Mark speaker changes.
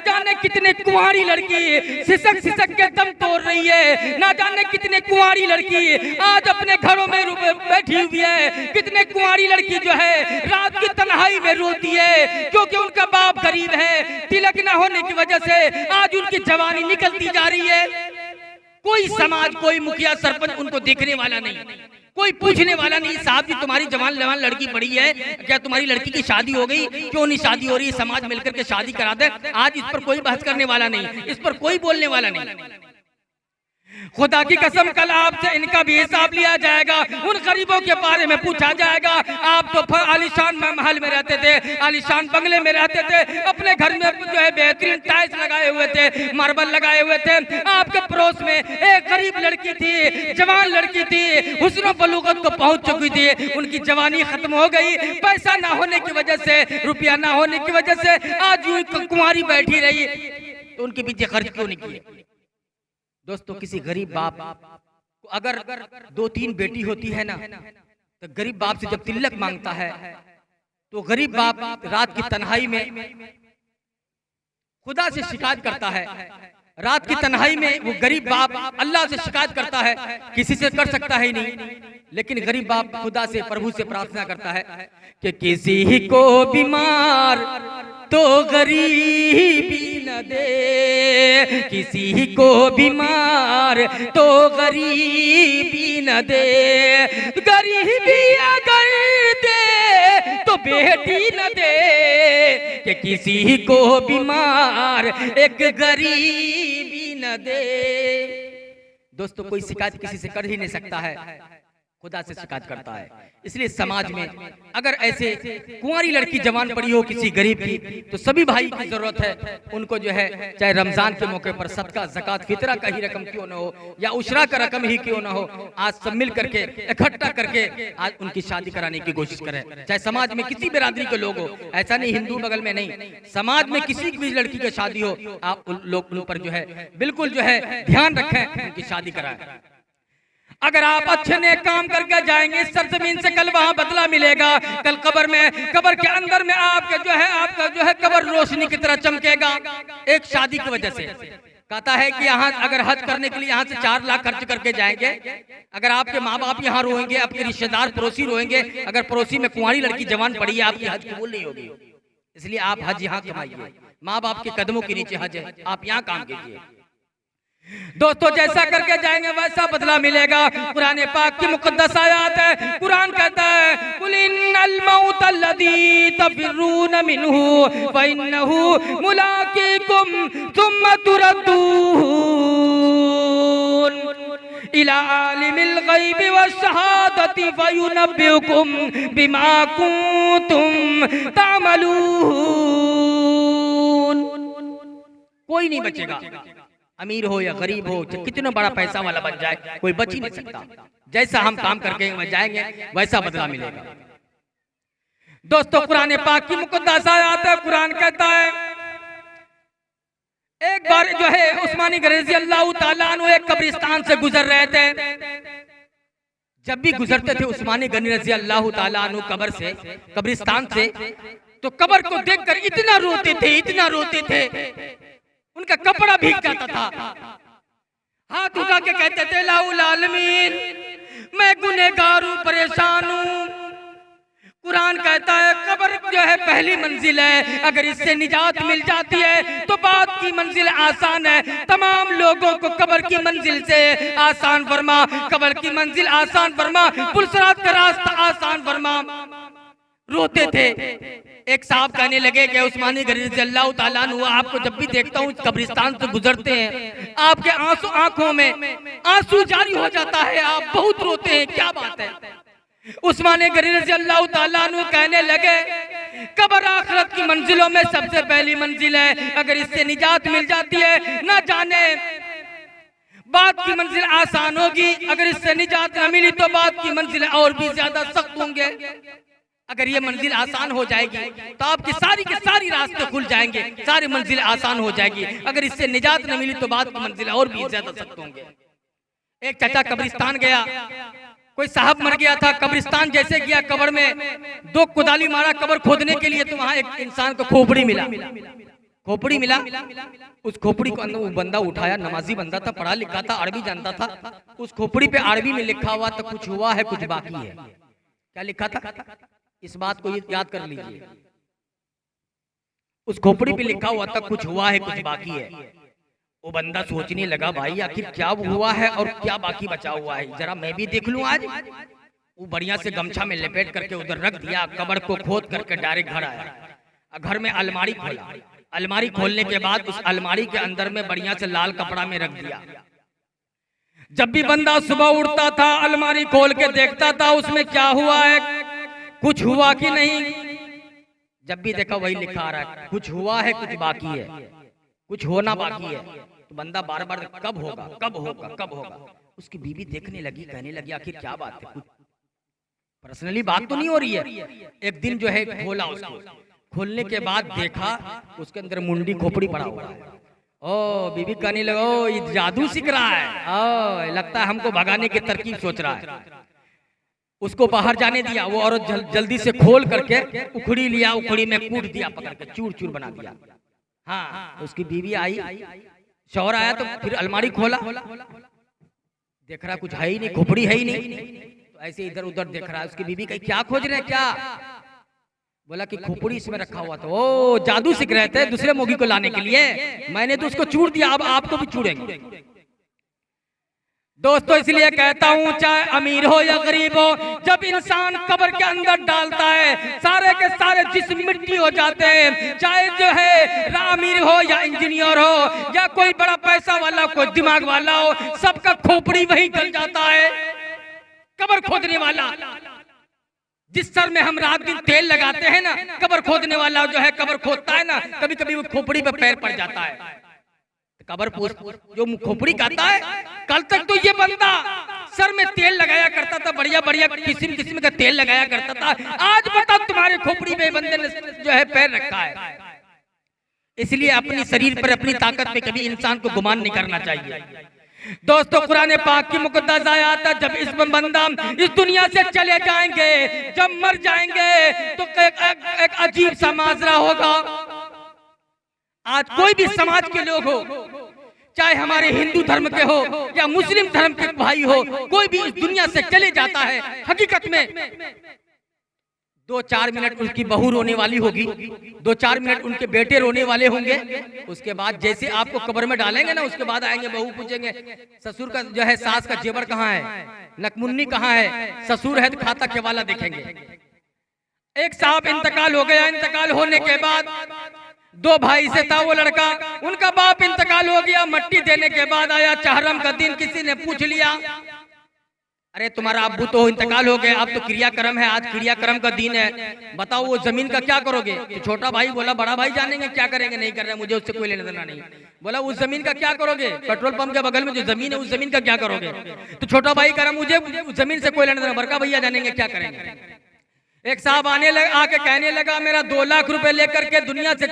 Speaker 1: जाने कितने कुंवारी लड़की सिसक सिसक के दम तोड़ रही है, ना जाने कितने कुंवारी लड़की आज अपने घरों में बैठी हुई है, कितने कुंवारी लड़की जो है रात की तन्हाई में रोती है क्योंकि उनका बाप गरीब है, तिलक न होने की वजह से आज उनकी जवानी निकलती जा रही है। कोई समाज, कोई मुखिया सरपंच उनको देखने वाला नहीं, कोई पूछने वाला नहीं, साहब जी तुम्हारी जवान जवान लड़की पड़ी है, क्या तुम्हारी लड़की की शादी हो गई, क्यों नहीं शादी हो रही, समाज मिलकर के शादी करा दे। आज इस पर कोई बहस करने वाला नहीं, इस पर कोई बोलने वाला नहीं। खुदा की कसम कल आपसे इनका भी हिसाब लिया जाएगा, उन गरीबों के बारे में पूछा जाएगा। आप तो आलीशान महल में रहते थे, आलीशान बंगले में रहते थे, अपने घर में जो है बेहतरीन टाइल्स लगाए हुए थे, मार्बल लगाए हुए थे। आपके पड़ोस में एक गरीब लड़की थी, जवान लड़की थी, हुस्न बलूगत को पहुंच चुकी थी, उनकी जवानी खत्म हो गई, पैसा ना होने की वजह से, रुपया ना होने की वजह से आज यूं कुंवारी बैठी रही, तो उनके पीछे खर्च क्यों नहीं किए। दोस्तों, किसी गरीब बाप को अगर 2-3 बेटी होती है ना, तो गरीब बाप से जब तिलक मांगता है तो गरीब बाप रात की तन्हाई में खुदा से शिकायत करता है। रात की तन्हाई में वो गरीब बाप अल्लाह से शिकायत करता है, किसी से कर सकता है ही नहीं, लेकिन गरीब बाप खुदा से, प्रभु से प्रार्थना करता है कि किसी को बीमार तो गरीबी न दे, किसी को बीमार तो गरीबी न दे, गरीबी अगर दे तो बेटी न दे, कि किसी को बीमार एक गरीबी न दे। दोस्तों, कोई शिकायत किसी से कर ही नहीं सकता है, खुदा से शिकायत करता है। इसलिए समाज में अगर ऐसे कुंवारी लड़की जवान पड़ी हो किसी गरीब की, तो सभी भाई की जरूरत है उनको जो है, चाहे रमजान के मौके पर सदका, ज़कात, फितरा का ही रकम क्यों ना हो या उशरा का रकम ही क्यों ना हो, आज सब मिल करके इकट्ठा करके आज उनकी शादी कराने की कोशिश करें। चाहे समाज में किसी बिरादरी के लोग हो, ऐसा नहीं हिंदू बगल में नहीं, समाज में किसी भी लड़की की शादी हो, आप उन लोग पर जो है बिल्कुल जो है ध्यान रखें, उनकी शादी कराएं। अगर आप अच्छे नेक काम करके जाएंगे इस सरजमीन से, कल वहां बदला मिलेगा। कल कब्र में, कब्र के अंदर में आपके जो है, आपका जो है कब्र रोशनी की तरह चमकेगा, एक शादी की वजह से। कहता है कि यहाँ अगर हज करने के लिए यहाँ से 4 लाख खर्च करके जाएंगे, अगर आपके माँ बाप यहाँ रोएंगे, आपके रिश्तेदार पड़ोसी रोएंगे, अगर पड़ोसी में कुंवारी लड़की जवान पड़ी है, आपकी हज कबूल नहीं होगी। इसलिए आप हज यहाँ कमाइए, माँ बाप के कदमों के नीचे हज है, आप यहाँ काम कीजिए। दोस्तों, जैसा करके जाएंगे वैसा बदला मिलेगा। कुरान पाक की मुकद्दस आयत है, कुरान कहता है कुल इन्नल मौत अल्लज़ी तफिरून मिन्हु व इन्नहु मुलाक़ीकुम सुम्मा तुरद्दून इला आलिमिल ग़ैबि वश्शहादति फयुनब्बिउकुम बिमा कुंतुम तअमलून। कोई नहीं बचेगा, अमीर हो या गरीब हो, कितना बड़ा पैसा वाला बन जाए, कोई बच ही नहीं सकता। जैसा हम काम करके जाएंगे वैसा बदला मिलेगा। दोस्तों, कुरान पाक की मुकद्दस आयत है, कुरान कहता है एक बार जो है उस्मानी गनी रज़ी अल्लाह ताला अन्हु एक कब्रिस्तान से गुजर रहे थे। जब भी गुजरते थे उस्मानी गनी रज़ी अल्लाह ताला अन्हु कब्र से, कब्रिस्तान से, तो कब्र को देखकर इतना रोते थे, इतना रोते थे, उनका कपड़ा भीग जाता था। हाथ उठा के कहते थे लाउल आलमीन, मैं गुनहगार हूं, परेशान हूं। कुरान कहता है कब्र जो है पहली मंजिल है, अगर इससे निजात मिल जाती है तो बाद की मंजिल आसान है। तमाम लोगों को कब्र की मंजिल से आसान फरमा, कब्र की मंजिल आसान फरमा, पुलसरात का रास्ता आसान फरमा। रोते थे। एक साहब कहने लगे कि उस्मानी गनी रज़ी अल्लाह ताला अन्हु, आपको जब भी देखता हूँ कब्रिस्तान से गुजरते हैं, आपके आंसू आंखों में आंसू जारी हो जाता है, आप बहुत रोते हैं, क्या बात है। उस्मानी गनी रज़ी अल्लाह ताला अन्हु कहने लगे कब्र आखिरत की मंजिलों में सबसे पहली मंजिल है, अगर इससे निजात मिल जाती है ना जाने बाद की मंजिल आसान होगी, अगर इससे निजात न मिली तो बाद की मंजिल और भी ज्यादा सख्त होंगे। अगर ये मंजिल आसान हो जाएगी तो आपकी सारी के सारी रास्ते खुल जाएंगे, सारी मंजिल आसान हो जाएगी। अगर इससे निजात न मिली तो बाद की मंजिल और भी ज्यादा सख्त होंगे। एक चाचा कब्रिस्तान गया, कोई साहब मर गया था, कब्रिस्तान जैसे गया, कब्र में 2 कुदाली मारा कब्र खोदने के लिए, तो वहां एक इंसान को खोपड़ी मिला। खोपड़ी मिला, उस खोपड़ी को अंदर वो बंदा उठाया, नमाजी बंदा था, पढ़ा लिखा था, अरबी जानता था। उस खोपड़ी पे अरबी में लिखा हुआ था कुछ हुआ है कुछ बाकी है। क्या लिखा था? इस बात को याद कर लीजिए। उस खोपड़ी पे लिखा हुआ था कुछ हुआ है कुछ बाकी है। वो बंदा सोचने लगा भाई आखिर क्या हुआ है और क्या बाकी बचा हुआ है, जरा मैं भी देख लूं आज। वो बढ़िया से गमछा में लपेट करके उधर रख दिया, कब्र को खोद करके डायरेक्ट घर आया। घर में अलमारी खोला, अलमारी खोलने के बाद उस अलमारी के अंदर में बढ़िया से लाल कपड़ा में रख दिया। जब भी बंदा सुबह उठता था अलमारी खोल के देखता था उसमें क्या हुआ है, कुछ हुआ कि नहीं। जब भी देखा वही लिखा आ रहा है कुछ हुआ है कुछ बाकी है, कुछ होना बाकी है। तो बंदा बार बार कब होगा कब होगा कब होगा। उसकी बीवी देखने लगी, कहने लगी आखिर क्या बात है, कुछ पर्सनली बात तो नहीं हो रही है। एक दिन जो है खोला, उसको खोलने के बाद देखा उसके अंदर मुंडी खोपड़ी पड़ा हुआ है। ओ बीबी कहने लगा ओ ये जादू सीख रहा है, ओ लगता है हमको भगाने की तरकीब सोच रहा है। उसको बाहर जाने दिया, वो औरत जल्दी से खोल करके उखड़ी लिया, उखड़ी में कूट दिया, पकड़ के चूर चूर बना दिया। हाँ उसकी बीवी आई, शौहर आया तो फिर अलमारी खोला, देख रहा कुछ है ही नहीं, खोपड़ी है ही नहीं। तो ऐसे इधर उधर देख रहा है। उसकी बीवी कही क्या खोज रहे हैं क्या? बोला कि खोपड़ी इसमें रखा हुआ था। ओ जादू सीख रहे थे दूसरे मोगी को लाने के लिए, मैंने तो उसको चूर दिया, अब आपको भी चूरेंगे। दोस्तों इसलिए कहता हूँ चाहे अमीर हो या गरीब हो, जब इंसान कब्र के अंदर डालता है सारे के सारे जिस्म मिट्टी हो जाते हैं। चाहे जो है अमीर हो या इंजीनियर हो या कोई बड़ा पैसा वाला कोई दिमाग वाला हो, सबका खोपड़ी वही गल जाता है। कब्र खोदने वाला जिस सर में हम रात दिन तेल लगाते हैं ना, कब्र खोदने वाला जो है कब्र खोदता है ना, कभी कभी वो खोपड़ी पे पैर पड़ जाता है। कब्र जो खोपड़ी खाता है, कल तक तो ये बंदा सर में तेल लगाया करता था, बढ़िया बढ़िया किस्म किस्म का तेल लगाया करता था। आज बताओ तुम्हारे खोपड़ी में बंदे ने जो है पैर रखा है। इसलिए अपनी शरीर पर अपनी ताकत पे कभी इंसान को गुमान नहीं करना चाहिए। दोस्तों कुरान पाक की मुकद्दस आयत है, जब इस बंदा इस दुनिया से चले जाएंगे, जब मर जाएंगे तो एक अजीब सा माजरा होगा। आज कोई भी समाज के लोग हो, चाहे हमारे हिंदू धर्म के हो या मुस्लिम धर्म के भाई हो, कोई भी इस दुनिया से चले जाता है, हकीकत में 2-4 मिनट उनकी बहू रोने वाली होगी, 2-4 मिनट उनके बेटे रोने वाले होंगे। उसके बाद जैसे आपको कब्र में डालेंगे ना, उसके बाद आएंगे बहू पूछेंगे ससुर का जो है सास का जेवर कहाँ है, नकमुन्नी कहाँ है, ससुर है तो खाता केवाला देखेंगे। एक साहब इंतकाल हो गया, इंतकाल होने के बाद 2 भाई से था वो लड़का, उनका बाप इंतकाल हो गया। मट्टी देने के बाद आया चहरम का दिन, किसी ने पूछ लिया अरे तुम्हारा अब्बू तो इंतकाल हो गए, अब तो क्रियाक्रम है, आज क्रियाक्रम का दिन है, बताओ वो जमीन का क्या करोगे? तो छोटा भाई बोला बड़ा भाई जानेंगे क्या करेंगे नहीं कर रहे, मुझे उससे कोई लेना देना नहीं। बोला उस जमीन का क्या करोगे? पेट्रोल पंप के बगल में जो जमीन है उस जमीन का क्या करोगे? तो छोटा भाई कह रहा मुझे उस जमीन से कोई लेना देना, बड़का भैया जानेंगे क्या करेंगे। एक साहब आके कहने लगा मेरा 2 लाख रुपए लेकर के दुनिया से